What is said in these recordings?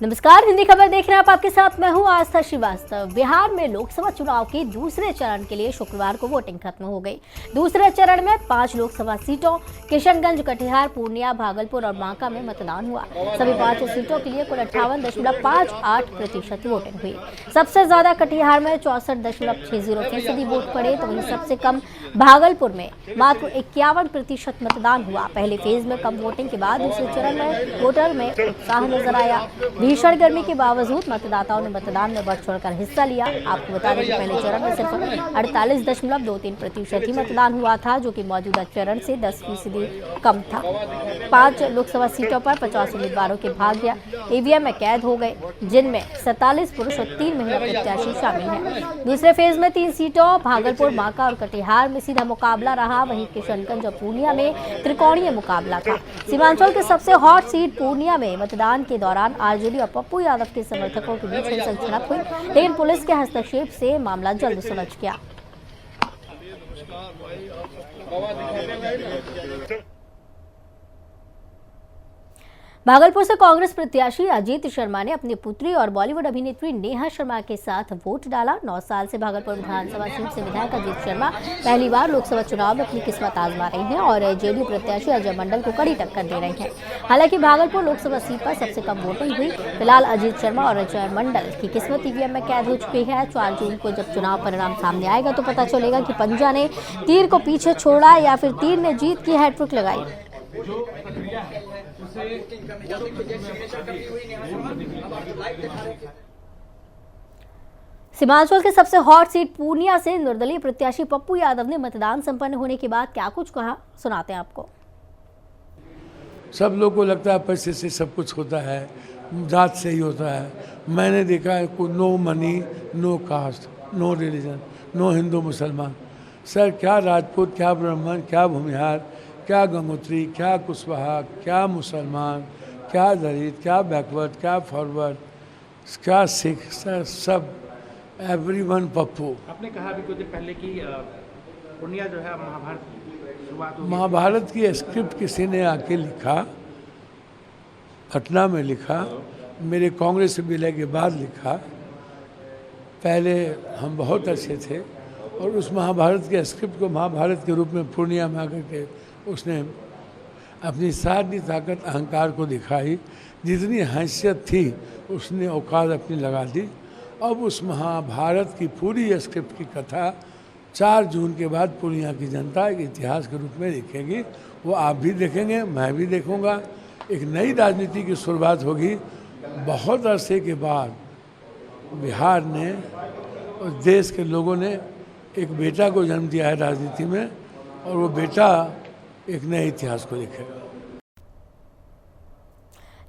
नमस्कार, हिंदी खबर देख रहे हैं आप। आपके साथ मैं हूं आस्था श्रीवास्तव। बिहार में लोकसभा चुनाव के दूसरे चरण के लिए शुक्रवार को वोटिंग खत्म हो गई। दूसरे चरण में 5 लोकसभा सीटों किशनगंज, कटिहार, पूर्णिया, भागलपुर और बांका में मतदान हुआ। सभी 5 सीटों के लिए कुल 58.58% वोटिंग हुई। सबसे ज्यादा कटिहार में 64.60% वोट पड़े, तो वहीं सबसे कम भागलपुर में मात्र 51% मतदान हुआ। पहले फेज में कम वोटिंग के बाद दूसरे चरण में वोटर में उत्साह नजर आया। भीषण गर्मी के बावजूद मतदाताओं ने मतदान में बढ़ चढ़कर हिस्सा लिया। आपको बता दें कि पहले चरण में सिर्फ 48.23% ही मतदान हुआ था, जो कि मौजूदा चरण से 10% कम था। 5 लोकसभा सीटों पर 50 उम्मीदवारों के भाग्य ईवीएम में कैद हो गए, जिनमें 47 पुरुष और 3 महिला प्रत्याशी शामिल हैं। दूसरे फेज में 3 सीटों भागलपुर, बांका और कटिहार में सीधा मुकाबला रहा। वहीं किशनगंज और पूर्णिया में त्रिकोणीय मुकाबला था। सीमांचल के सबसे हॉट सीट पूर्णिया में मतदान के दौरान आरजेडी और पप्पू यादव के समर्थकों के बीच हिंसक झड़प हुई, लेकिन पुलिस के हस्तक्षेप से मामला जल्द सुलझ गया। भागलपुर से कांग्रेस प्रत्याशी अजीत शर्मा ने अपनी पुत्री और बॉलीवुड अभिनेत्री नेहा शर्मा के साथ वोट डाला। 9 साल से भागलपुर विधानसभा सीट से विधायक अजीत शर्मा पहली बार लोकसभा चुनाव में अपनी किस्मत आजमा रहे हैं और जेडीयू प्रत्याशी अजय मंडल को कड़ी टक्कर दे रहे हैं। हालांकि भागलपुर लोकसभा सीट पर सबसे कम वोटिंग हुई। फिलहाल अजीत शर्मा और अजय मंडल की किस्मत ईवीएम में कैद हो चुकी है। 4 जून को जब चुनाव परिणाम सामने आएगा तो पता चलेगा कि पंजा ने तीर को पीछे छोड़ा या फिर तीर ने जीत की हैट्रिक लगाई। सीमांचल के सबसे हॉट सीट पूर्णिया से निर्दलीय प्रत्याशी पप्पू यादव ने मतदान संपन्न होने के बाद क्या कुछ कहा, सुनाते हैं आपको। सब लोग को लगता है पैसे से सब कुछ होता है, जात से ही होता है। मैंने देखा है no money, no caste, no religion, no Hindu मुसलमान। सर, क्या राजपूत, क्या ब्राह्मण, क्या भूमिहार, क्या गंगोत्री, क्या कुशवाहा, क्या मुसलमान, क्या दलित, क्या बैकवर्ड, क्या फॉरवर्ड, क्या सिख, सर सब एवरीवन पप्पू। आपने कहा अभी कुछ दिन पहले कि पूर्णिया जो है महाभारत की स्क्रिप्ट किसी ने आके लिखा, पटना में लिखा, मेरे कांग्रेस विलय के बाद लिखा। पहले हम बहुत अच्छे थे और उस महाभारत के स्क्रिप्ट को महाभारत के रूप में पूर्णिया में आकर के उसने अपनी सारी ताकत अहंकार को दिखाई। जितनी हैसियत थी उसने औकात अपनी लगा दी। अब उस महाभारत की पूरी स्क्रिप्ट की कथा 4 जून के बाद पूर्णिया की जनता एक इतिहास के रूप में लिखेगी। वो आप भी देखेंगे, मैं भी देखूंगा। एक नई राजनीति की शुरुआत होगी। बहुत अरसे के बाद बिहार ने और देश के लोगों ने एक बेटा को जन्म दिया है राजनीति में, और वो बेटा एक नए इतिहास को लिखेगा।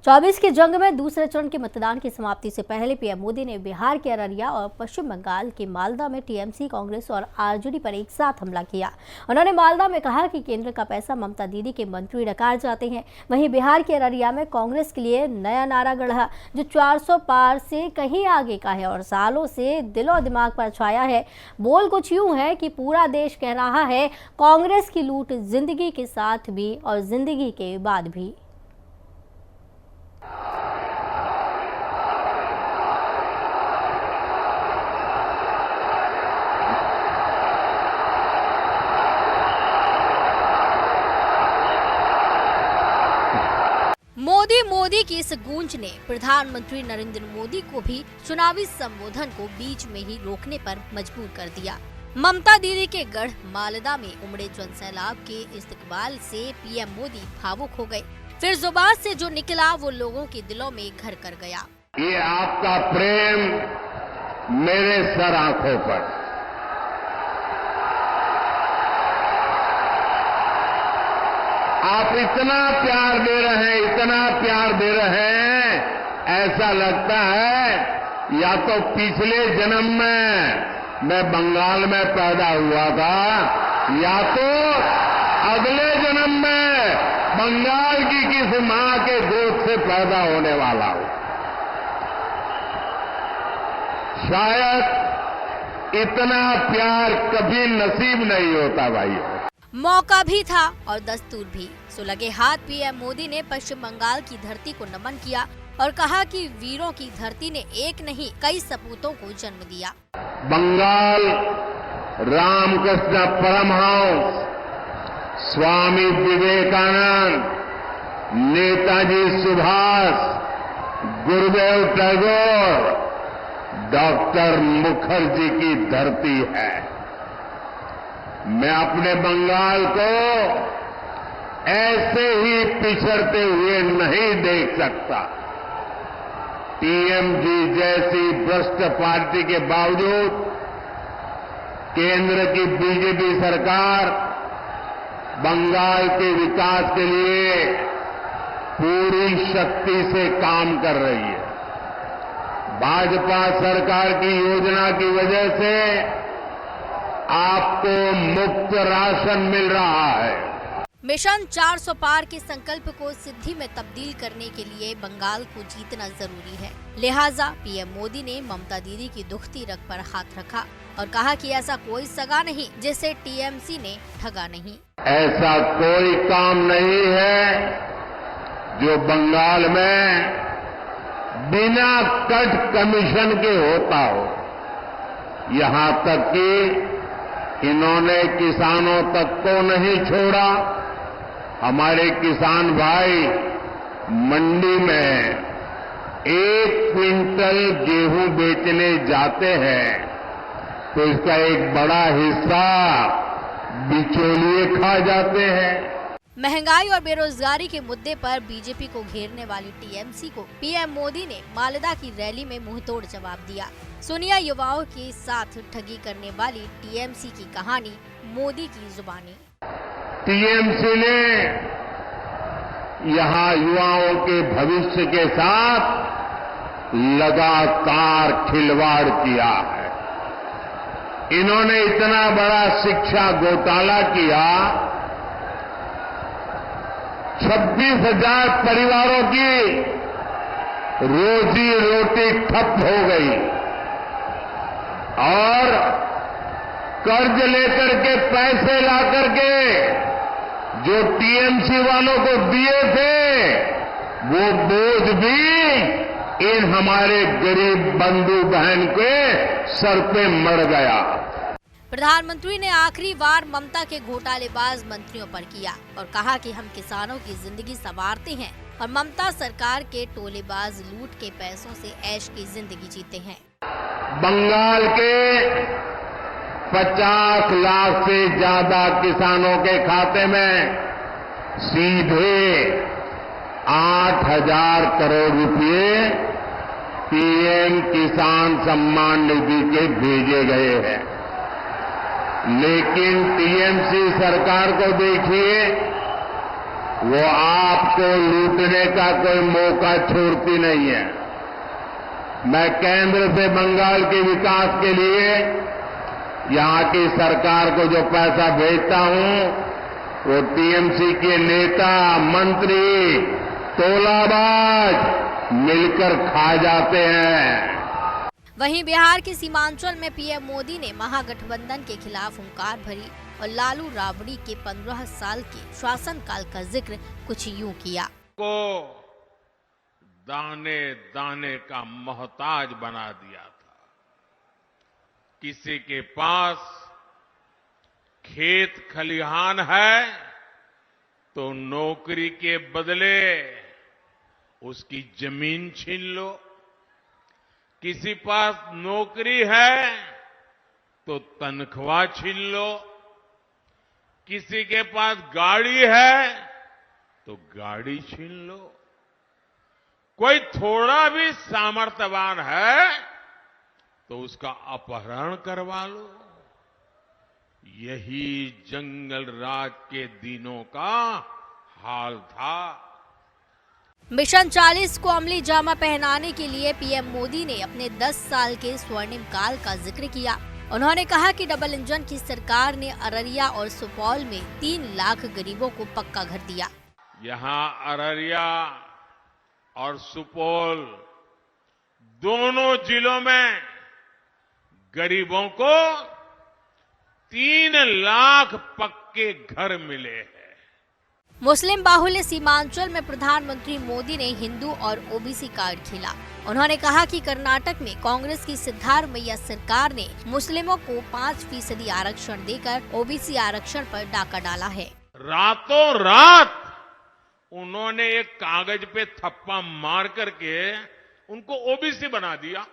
24 की जंग में दूसरे चरण के मतदान की समाप्ति से पहले पीएम मोदी ने बिहार के अररिया और पश्चिम बंगाल के मालदा में टीएमसी, कांग्रेस और आरजेडी पर एक साथ हमला किया। उन्होंने मालदा में कहा कि केंद्र का पैसा ममता दीदी के मंत्री डकार जाते हैं। वहीं बिहार के अररिया में कांग्रेस के लिए नया नारा गढ़ा, जो 400 पार से कहीं आगे का है और सालों से दिलो दिमाग पर छाया है। बोल कुछ यूं है कि पूरा देश कह रहा है, कांग्रेस की लूट जिंदगी के साथ भी और जिंदगी के बाद भी। मोदी की इस गूंज ने प्रधानमंत्री नरेंद्र मोदी को भी चुनावी संबोधन को बीच में ही रोकने पर मजबूर कर दिया। ममता दीदी के गढ़ मालदा में उमड़े जनसैलाब के इस्तकबाल से पीएम मोदी भावुक हो गए। फिर जुबान से जो निकला वो लोगों के दिलों में घर कर गया। ये आपका प्रेम मेरे सर आंखों पर, आप इतना प्यार दे रहे हैं, इतना प्यार दे रहे हैं, ऐसा लगता है या तो पिछले जन्म में मैं बंगाल में पैदा हुआ था या तो अगले जन्म में बंगाल की किसी मां के गोद से पैदा होने वाला हूं। शायद इतना प्यार कभी नसीब नहीं होता भाइयों। मौका भी था और दस्तूर भी। सो लगे हाथ पीएम मोदी ने पश्चिम बंगाल की धरती को नमन किया। और कहा कि वीरों की धरती ने एक नहीं कई सपूतों को जन्म दिया। बंगाल रामकृष्ण परमहंस, स्वामी विवेकानंद, नेताजी सुभाष, गुरुदेव टैगोर, डॉक्टर मुखर्जी की धरती है। मैं अपने बंगाल को ऐसे ही पिछड़ते हुए नहीं देख सकता। टीएमसी जैसी भ्रष्ट पार्टी के बावजूद केंद्र की बीजेपी सरकार बंगाल के विकास के लिए पूरी शक्ति से काम कर रही है। भाजपा सरकार की योजना की वजह से आपको मुफ्त राशन मिल रहा है। मिशन 400 पार के संकल्प को सिद्धि में तब्दील करने के लिए बंगाल को जीतना जरूरी है। लिहाजा पीएम मोदी ने ममता दीदी की दुखती रग पर हाथ रखा और कहा कि ऐसा कोई सगा नहीं जिसे टीएमसी ने ठगा नहीं। ऐसा कोई काम नहीं है जो बंगाल में बिना कट कमीशन के होता हो। यहाँ तक कि इन्होंने किसानों तक को नहीं छोड़ा। हमारे किसान भाई मंडी में 1 क्विंटल गेहूं बेचने जाते हैं तो इसका एक बड़ा हिस्सा बिचौलिए खा जाते हैं। महंगाई और बेरोजगारी के मुद्दे पर बीजेपी को घेरने वाली टीएमसी को पीएम मोदी ने मालदा की रैली में मुंहतोड़ जवाब दिया। सुनिए युवाओं के साथ ठगी करने वाली टीएमसी की कहानी मोदी की जुबानी। टीएमसी ने यहां युवाओं के भविष्य के साथ लगातार खिलवाड़ किया है। इन्होंने इतना बड़ा शिक्षा घोटाला किया, 26,000 परिवारों की रोजी रोटी ठप हो गई और कर्ज लेकर के पैसे ला करके जो टीएमसी वालों को दिए थे वो बोझ भी इन हमारे गरीब बंधु बहन के सर पे मर गया। प्रधानमंत्री ने आखिरी वार ममता के घोटालेबाज मंत्रियों पर किया और कहा कि हम किसानों की जिंदगी संवारते हैं और ममता सरकार के टोलेबाज लूट के पैसों से ऐश की जिंदगी जीते हैं। बंगाल के 50 लाख से ज्यादा किसानों के खाते में सीधे 8,000 करोड़ रुपए पीएम किसान सम्मान निधि के भेजे गए हैं। लेकिन टीएमसी सरकार को देखिए, वो आपको लूटने का कोई मौका छोड़ती नहीं है। मैं केंद्र से बंगाल के विकास के लिए यहां की सरकार को जो पैसा भेजता हूं वो टीएमसी के नेता मंत्री तोलाबाज मिलकर खा जाते हैं। वहीं बिहार के सीमांचल में पीएम मोदी ने महागठबंधन के खिलाफ हुंकार भरी और लालू राबड़ी के 15 साल के शासनकाल का जिक्र कुछ यूं किया। को दाने दाने का मोहताज बना दिया था। किसी के पास खेत खलिहान है तो नौकरी के बदले उसकी जमीन छीन लो। किसी पास नौकरी है तो तनख्वाह छीन लो। किसी के पास गाड़ी है तो गाड़ी छीन लो। कोई थोड़ा भी सामर्थ्यवान है तो उसका अपहरण करवा लो। यही जंगल राज के दिनों का हाल था। मिशन 40 को अमली जामा पहनाने के लिए पीएम मोदी ने अपने 10 साल के स्वर्णिम काल का जिक्र किया। उन्होंने कहा कि डबल इंजन की सरकार ने अररिया और सुपौल में 3 लाख गरीबों को पक्का घर दिया। यहां अररिया और सुपौल दोनों जिलों में गरीबों को 3 लाख पक्के घर मिले हैं। मुस्लिम बाहुल्य सीमांचल में प्रधानमंत्री मोदी ने हिंदू और ओबीसी कार्ड खेला। उन्होंने कहा कि कर्नाटक में कांग्रेस की सिद्धारमैया सरकार ने मुस्लिमों को 5% आरक्षण देकर ओबीसी आरक्षण पर डाका डाला है। रातों रात उन्होंने एक कागज पे थप्पा मार करके उनको ओबीसी बना दिया,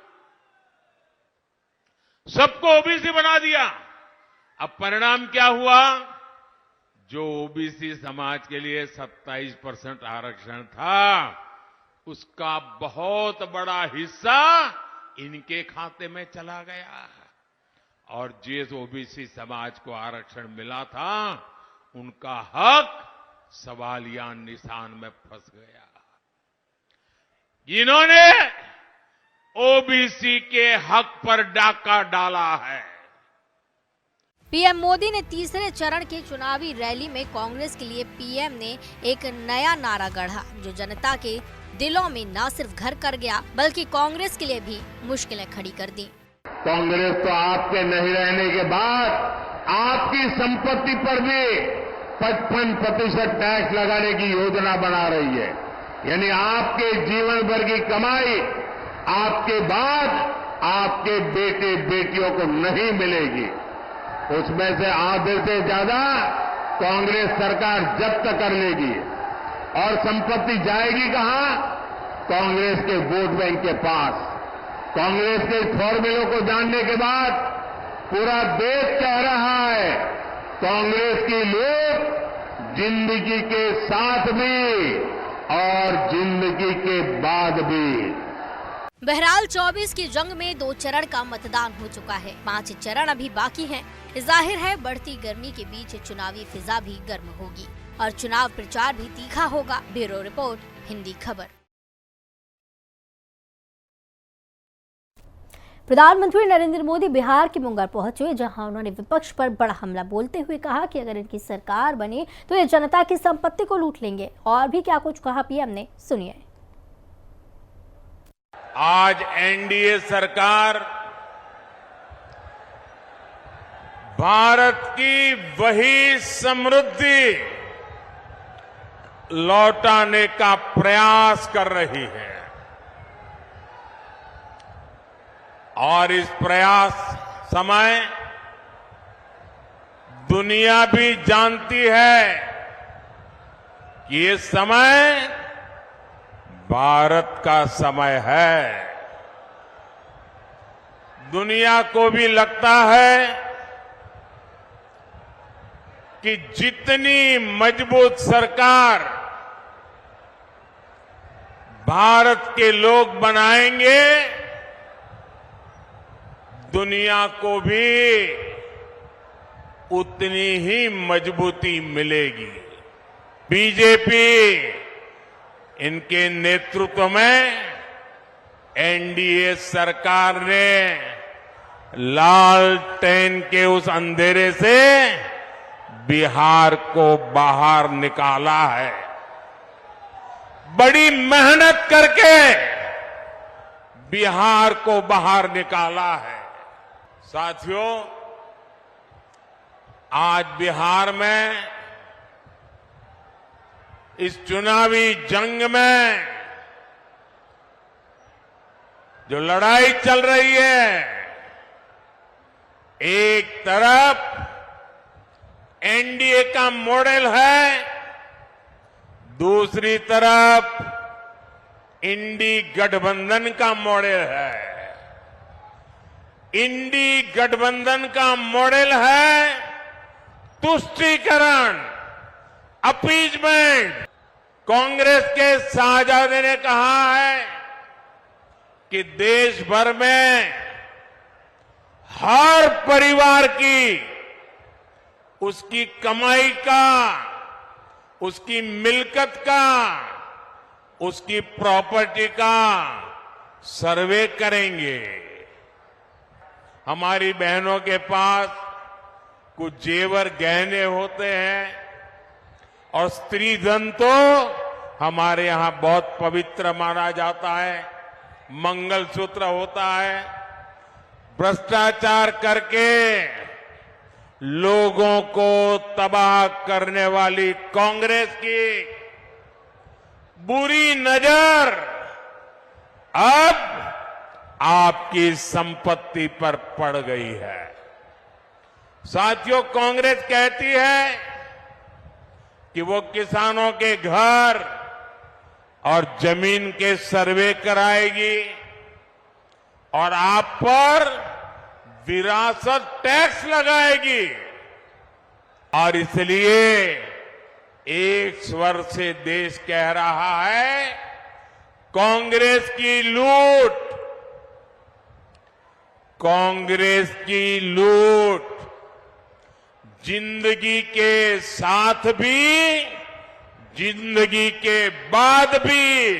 सबको ओबीसी बना दिया। अब परिणाम क्या हुआ? जो ओबीसी समाज के लिए 27% आरक्षण था, उसका बहुत बड़ा हिस्सा इनके खाते में चला गया और जिस ओबीसी समाज को आरक्षण मिला था, उनका हक सवालिया निशान में फंस गया। इन्होंने ओबीसी के हक पर डाका डाला है। पीएम मोदी ने तीसरे चरण की चुनावी रैली में कांग्रेस के लिए पीएम ने एक नया नारा गढ़ा, जो जनता के दिलों में न सिर्फ घर कर गया बल्कि कांग्रेस के लिए भी मुश्किलें खड़ी कर दी। कांग्रेस तो आपके नहीं रहने के बाद आपकी संपत्ति पर भी 55% टैक्स लगाने की योजना बना रही है। यानी आपके जीवन भर की कमाई आपके बाद आपके बेटे बेटियों को नहीं मिलेगी। उसमें से आधे से ज्यादा कांग्रेस सरकार जब्त कर लेगी और संपत्ति जाएगी कहां? कांग्रेस के वोट बैंक के पास। कांग्रेस के फॉर्मूलों को जानने के बाद पूरा देश कह रहा है, कांग्रेस की लोग जिंदगी के साथ भी और जिंदगी के बाद भी। बहरहाल 24 की जंग में 2 चरण का मतदान हो चुका है, 5 चरण अभी बाकी हैं। जाहिर है बढ़ती गर्मी के बीच चुनावी फिजा भी गर्म होगी और चुनाव प्रचार भी तीखा होगा। ब्यूरो रिपोर्ट, हिंदी खबर। प्रधानमंत्री नरेंद्र मोदी बिहार के मुंगेर पहुंचे, जहां उन्होंने विपक्ष पर बड़ा हमला बोलते हुए कहा कि अगर इनकी सरकार बने तो ये जनता की संपत्ति को लूट लेंगे। और भी क्या कुछ कहा पीएम ने, सुनिए। आज एनडीए सरकार भारत की वही समृद्धि लौटाने का प्रयास कर रही है और इस प्रयास समय दुनिया भी जानती है कि ये समय भारत का समय है। दुनिया को भी लगता है कि जितनी मजबूत सरकार भारत के लोग बनाएंगे, दुनिया को भी उतनी ही मजबूती मिलेगी। बीजेपी इनके नेतृत्व में एनडीए सरकार ने लालटेन के उस अंधेरे से बिहार को बाहर निकाला है। बड़ी मेहनत करके बिहार को बाहर निकाला है। साथियों, आज बिहार में इस चुनावी जंग में जो लड़ाई चल रही है, एक तरफ एनडीए का मॉडल है, दूसरी तरफ इंडी गठबंधन का मॉडल है। इंडी गठबंधन का मॉडल है तुष्टीकरण, अपीजमेंट। कांग्रेस के शाहजादे ने कहा है कि देश भर में हर परिवार की उसकी कमाई का, उसकी मिल्कत का, उसकी प्रॉपर्टी का सर्वे करेंगे। हमारी बहनों के पास कुछ जेवर गहने होते हैं और स्त्री धन तो हमारे यहां बहुत पवित्र माना जाता है, मंगलसूत्र होता है। भ्रष्टाचार करके लोगों को तबाह करने वाली कांग्रेस की बुरी नजर अब आपकी संपत्ति पर पड़ गई है। साथियों, कांग्रेस कहती है कि वो किसानों के घर और जमीन के सर्वे कराएगी और आप पर विरासत टैक्स लगाएगी, और इसलिए एक स्वर से देश कह रहा है कांग्रेस की लूट, कांग्रेस की लूट जिंदगी के साथ भी, जिंदगी के बाद भी